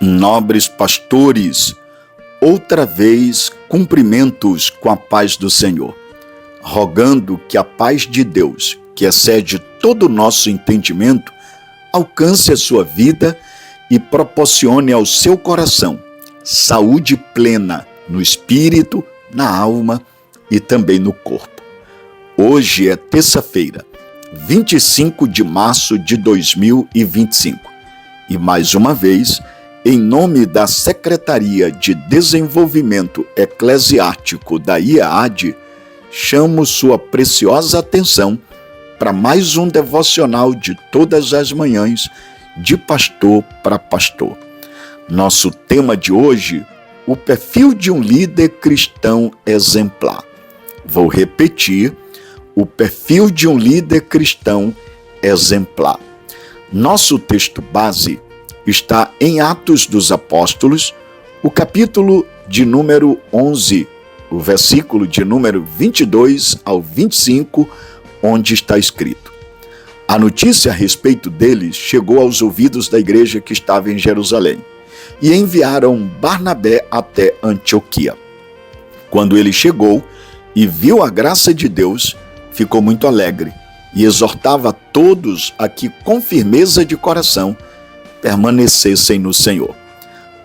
Nobres pastores, outra vez cumprimentos com a paz do Senhor, rogando que a paz de Deus, que excede todo o nosso entendimento, alcance a sua vida e proporcione ao seu coração saúde plena no espírito, na alma e também no corpo. Hoje é terça-feira, 25 de março de 2025 e mais uma vez, em nome da Secretaria de Desenvolvimento Eclesiástico da IEAD, chamo sua preciosa atenção para mais um devocional de todas as manhãs, de pastor para pastor. Nosso tema de hoje, o perfil de um líder cristão exemplar. Vou repetir, o perfil de um líder cristão exemplar. Nosso texto base está em Atos dos Apóstolos, o capítulo de número 11, o versículo de número 22 ao 25, onde está escrito: a notícia a respeito deles chegou aos ouvidos da igreja que estava em Jerusalém, e enviaram Barnabé até Antioquia. Quando ele chegou e viu a graça de Deus, ficou muito alegre e exortava a todos a que, com firmeza de coração, permanecessem no Senhor,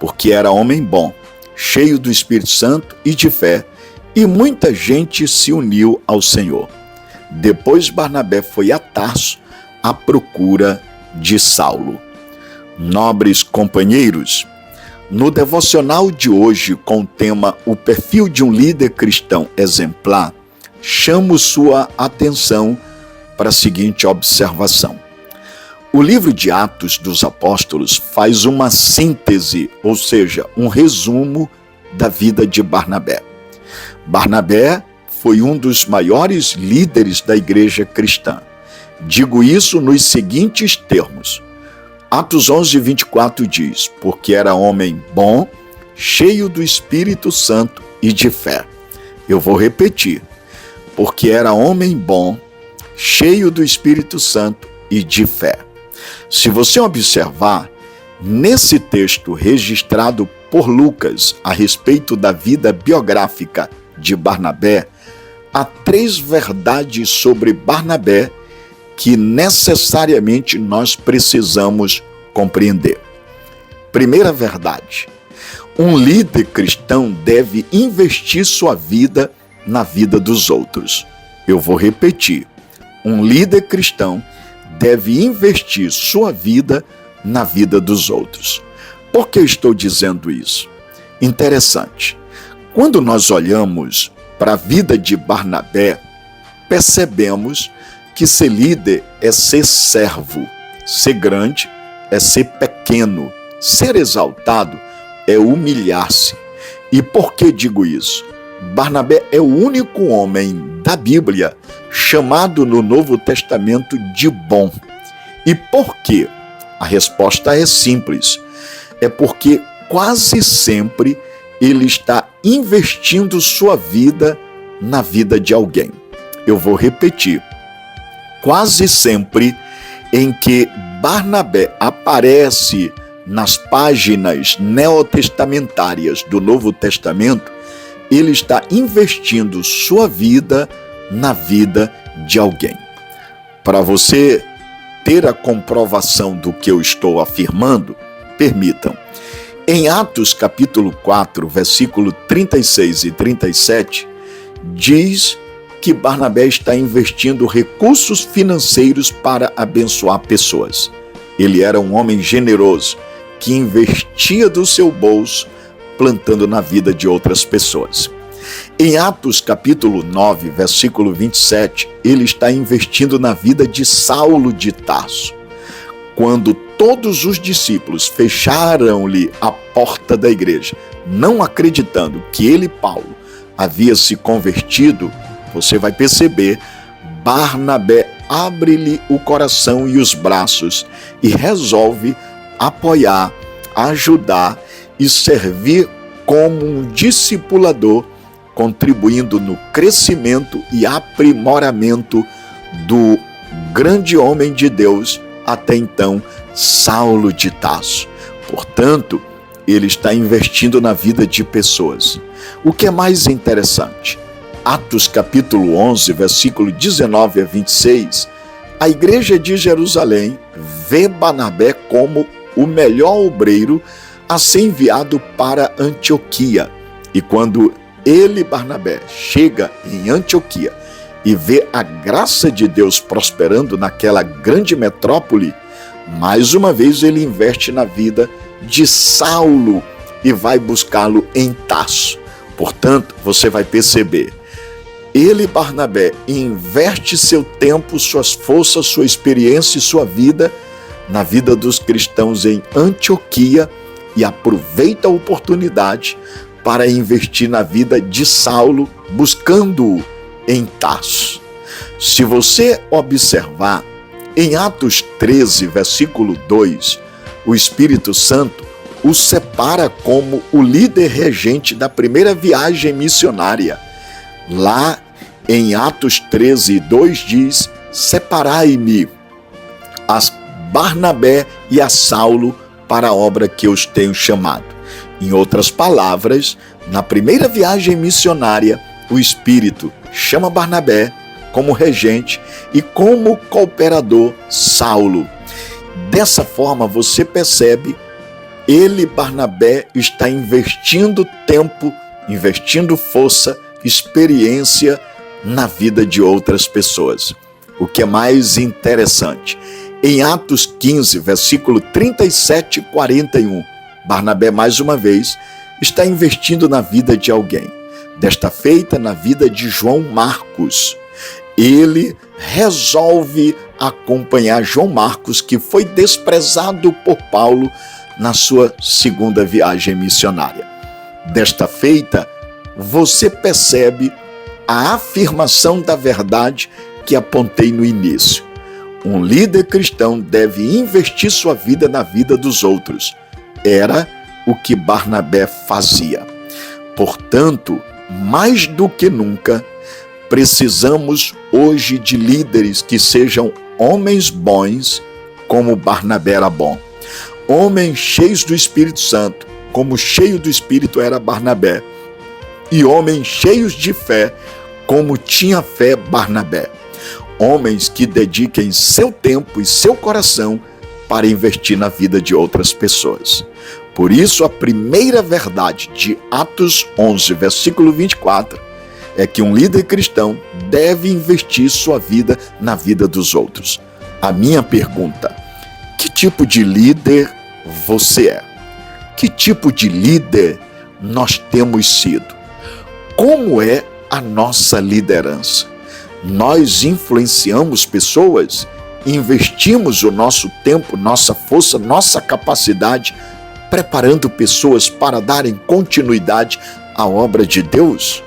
porque era homem bom, cheio do Espírito Santo e de fé, e muita gente se uniu ao Senhor. Depois Barnabé foi a Tarso à procura de Saulo. Nobres companheiros, no devocional de hoje com o tema O perfil de um líder cristão exemplar, chamo sua atenção para a seguinte observação. O livro de Atos dos Apóstolos faz uma síntese, ou seja, um resumo da vida de Barnabé. Barnabé foi um dos maiores líderes da igreja cristã. Digo isso nos seguintes termos. Atos 11, 24 diz, porque era homem bom, cheio do Espírito Santo e de fé. Eu vou repetir, porque era homem bom, cheio do Espírito Santo e de fé. Se você observar, nesse texto registrado por Lucas a respeito da vida biográfica de Barnabé, há 3 verdades sobre Barnabé que necessariamente nós precisamos compreender. Primeira verdade, um líder cristão deve investir sua vida na vida dos outros. Eu vou repetir, um líder cristão deve investir sua vida na vida dos outros. Por que estou dizendo isso? Interessante. Quando nós olhamos para a vida de Barnabé, percebemos que ser líder é ser servo, ser grande é ser pequeno, ser exaltado é humilhar-se. E por que digo isso? Barnabé é o único homem da Bíblia chamado no Novo Testamento de bom. E por quê? A resposta é simples. É porque quase sempre ele está investindo sua vida na vida de alguém. Eu vou repetir. Quase sempre em que Barnabé aparece nas páginas neotestamentárias do Novo Testamento, ele está investindo sua vida na vida de alguém. Para você ter a comprovação do que eu estou afirmando, permitam. Em Atos capítulo 4, versículo 36 e 37, diz que Barnabé está investindo recursos financeiros para abençoar pessoas. Ele era um homem generoso, que investia do seu bolso, plantando na vida de outras pessoas. Em Atos capítulo 9, versículo 27, ele está investindo na vida de Saulo de Tarso. Quando todos os discípulos fecharam-lhe a porta da igreja, não acreditando que ele, Paulo, havia se convertido, você vai perceber, Barnabé abre-lhe o coração e os braços e resolve apoiar, ajudar e servir como um discipulador, contribuindo no crescimento e aprimoramento do grande homem de Deus, até então Saulo de Tarso. Portanto, ele está investindo na vida de pessoas. O que é mais interessante, Atos capítulo 11, versículo 19 a 26, a igreja de Jerusalém vê Barnabé como o melhor obreiro a ser enviado para Antioquia. E quando ele, Barnabé, chega em Antioquia e vê a graça de Deus prosperando naquela grande metrópole, mais uma vez ele investe na vida de Saulo e vai buscá-lo em Tarso. Portanto, você vai perceber, ele, Barnabé, investe seu tempo, suas forças, sua experiência e sua vida na vida dos cristãos em Antioquia e aproveita a oportunidade para investir na vida de Saulo, buscando-o em Tarso. Se você observar, em Atos 13, versículo 2, o Espírito Santo o separa como o líder regente da primeira viagem missionária. Lá em Atos 13, 2 diz: separai-me a Barnabé e a Saulo para a obra que eu os tenho chamado. Em outras palavras, na primeira viagem missionária, o Espírito chama Barnabé como regente e como cooperador Saulo. Dessa forma, você percebe, ele, Barnabé, está investindo tempo, investindo força, experiência na vida de outras pessoas. O que é mais interessante, em Atos 15, versículo 37 e 41, Barnabé, mais uma vez, está investindo na vida de alguém. Desta feita, na vida de João Marcos. Ele resolve acompanhar João Marcos, que foi desprezado por Paulo na sua segunda viagem missionária. Desta feita, você percebe a afirmação da verdade que apontei no início. Um líder cristão deve investir sua vida na vida dos outros. Era o que Barnabé fazia. Portanto, mais do que nunca, precisamos hoje de líderes que sejam homens bons, como Barnabé era bom. Homens cheios do Espírito Santo, como cheio do Espírito era Barnabé. E homens cheios de fé, como tinha fé Barnabé. Homens que dediquem seu tempo e seu coração para investir na vida de outras pessoas. Por isso, a primeira verdade de Atos 11, versículo 24, é que um líder cristão deve investir sua vida na vida dos outros. A minha pergunta: que tipo de líder você é? Que tipo de líder nós temos sido? Como é a nossa liderança? Nós influenciamos pessoas? Investimos o nosso tempo, nossa força, nossa capacidade, preparando pessoas para darem continuidade à obra de Deus?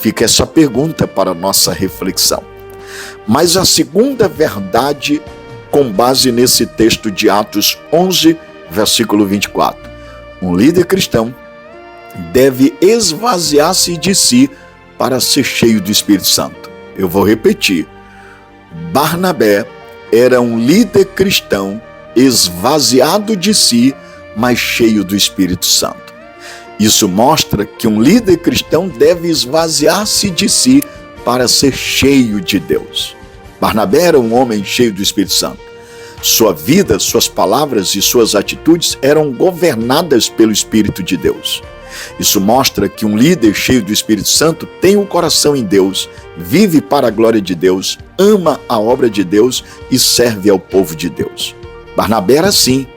Fica essa pergunta para a nossa reflexão. Mas a segunda verdade, com base nesse texto de Atos 11, versículo 24. Um líder cristão deve esvaziar-se de si para ser cheio do Espírito Santo. Eu vou repetir. Barnabé era um líder cristão esvaziado de si, mas cheio do Espírito Santo. Isso mostra que um líder cristão deve esvaziar-se de si para ser cheio de Deus. Barnabé era um homem cheio do Espírito Santo. Sua vida, suas palavras e suas atitudes eram governadas pelo Espírito de Deus. Isso mostra que um líder cheio do Espírito Santo tem o coração em Deus, vive para a glória de Deus, ama a obra de Deus e serve ao povo de Deus. Barnabé era assim,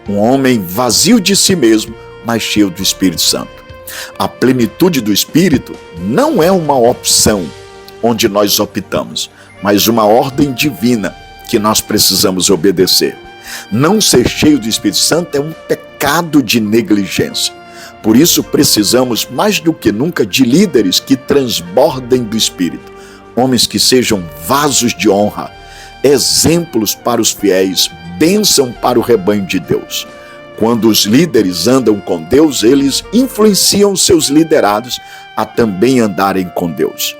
um homem vazio de si mesmo, mas cheio do Espírito Santo. A plenitude do Espírito não é uma opção onde nós optamos, mas uma ordem divina que nós precisamos obedecer. Não ser cheio do Espírito Santo é um pecado de negligência. Por isso precisamos mais do que nunca de líderes que transbordem do Espírito, homens que sejam vasos de honra, exemplos para os fiéis, bênção para o rebanho de Deus. Quando os líderes andam com Deus, eles influenciam seus liderados a também andarem com Deus.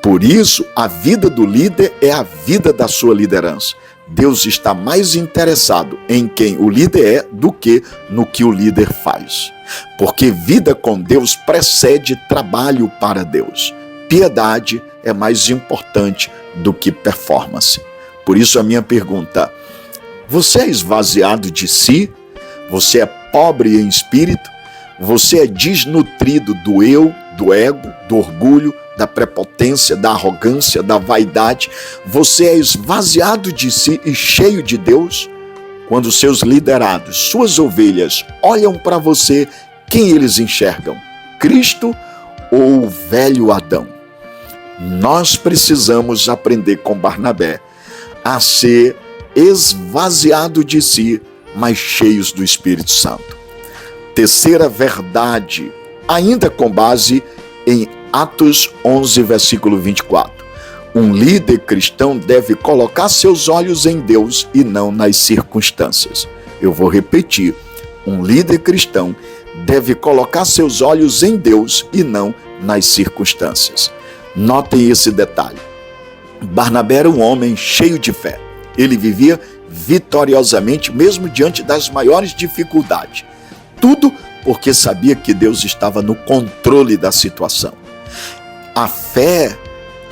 Por isso, a vida do líder é a vida da sua liderança. Deus está mais interessado em quem o líder é do que no que o líder faz. porque vida com Deus precede trabalho para Deus. Piedade é mais importante do que performance. Por isso a minha pergunta: você é esvaziado de si? Você é pobre em espírito? Você é desnutrido do eu, do ego, do orgulho, da prepotência, da arrogância, da vaidade? Você é esvaziado de si e cheio de Deus? Quando seus liderados, suas ovelhas, olham para você, quem eles enxergam? Cristo ou o velho Adão? Nós precisamos aprender com Barnabé a ser esvaziado de si, mas cheios do Espírito Santo. Terceira verdade, ainda com base em Atos 11, versículo 24. Um líder cristão deve colocar seus olhos em Deus e não nas circunstâncias. Eu vou repetir. Um líder cristão deve colocar seus olhos em Deus e não nas circunstâncias. Notem esse detalhe. Barnabé era um homem cheio de fé. Ele vivia vitoriosamente, mesmo diante das maiores dificuldades. Tudo porque sabia que Deus estava no controle da situação. A fé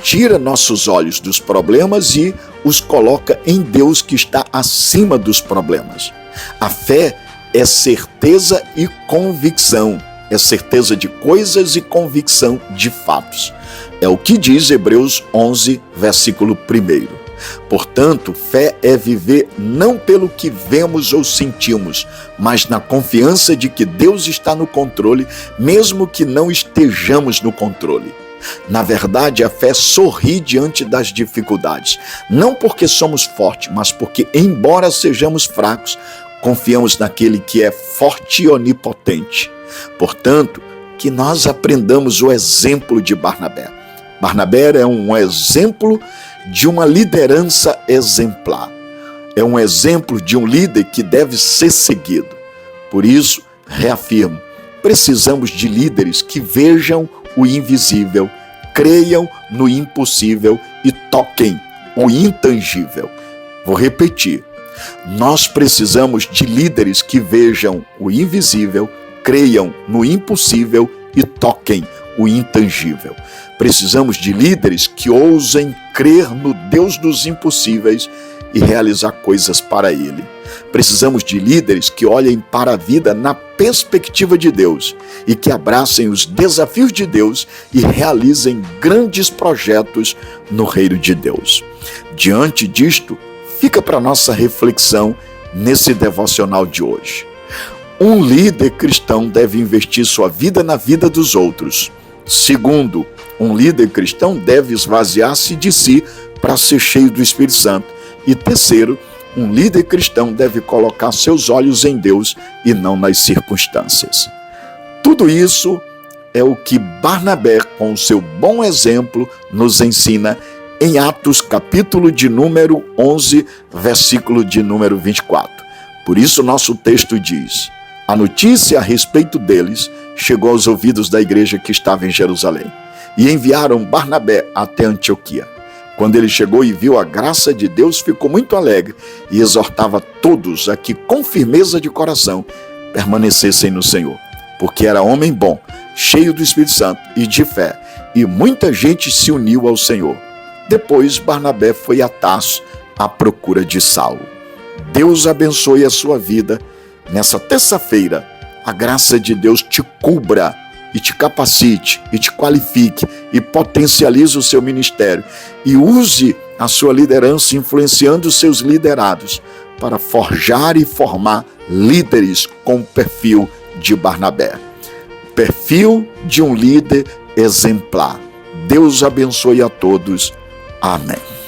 tira nossos olhos dos problemas e os coloca em Deus, que está acima dos problemas. A fé é certeza e convicção. É certeza de coisas e convicção de fatos. É o que diz Hebreus 11, versículo 1. Portanto, fé é viver não pelo que vemos ou sentimos, mas na confiança de que Deus está no controle, mesmo que não estejamos no controle. Na verdade, a fé sorri diante das dificuldades, não porque somos fortes, mas porque, embora sejamos fracos, confiamos naquele que é forte e onipotente. Portanto, que nós aprendamos o exemplo de Barnabé. Barnabé é um exemplo de uma liderança exemplar. É um exemplo de um líder que deve ser seguido. Por isso, reafirmo, precisamos de líderes que vejam o invisível, creiam no impossível e toquem o intangível. Vou repetir. Nós precisamos de líderes que vejam o invisível, creiam no impossível e toquem o intangível. Precisamos de líderes que ousem crer no Deus dos impossíveis e realizar coisas para Ele. Precisamos de líderes que olhem para a vida na perspectiva de Deus e que abracem os desafios de Deus e realizem grandes projetos no reino de Deus. Diante disto, fica para nossa reflexão nesse devocional de hoje. Um líder cristão deve investir sua vida na vida dos outros. Segundo, um líder cristão deve esvaziar-se de si para ser cheio do Espírito Santo. E terceiro, um líder cristão deve colocar seus olhos em Deus e não nas circunstâncias. Tudo isso é o que Barnabé, com o seu bom exemplo, nos ensina em Atos, capítulo de número 11, versículo de número 24. Por isso nosso texto diz: a notícia a respeito deles chegou aos ouvidos da igreja que estava em Jerusalém, e enviaram Barnabé até Antioquia. Quando ele chegou e viu a graça de Deus, ficou muito alegre e exortava todos a que, com firmeza de coração, permanecessem no Senhor, porque era homem bom, cheio do Espírito Santo e de fé, e muita gente se uniu ao Senhor. Depois Barnabé foi a Tarso à procura de Saulo. Deus abençoe a sua vida. Nessa terça-feira, a graça de Deus te cubra e te capacite e te qualifique e potencialize o seu ministério e use a sua liderança influenciando os seus liderados para forjar e formar líderes com o perfil de Barnabé. Perfil de um líder exemplar. Deus abençoe a todos. Amém.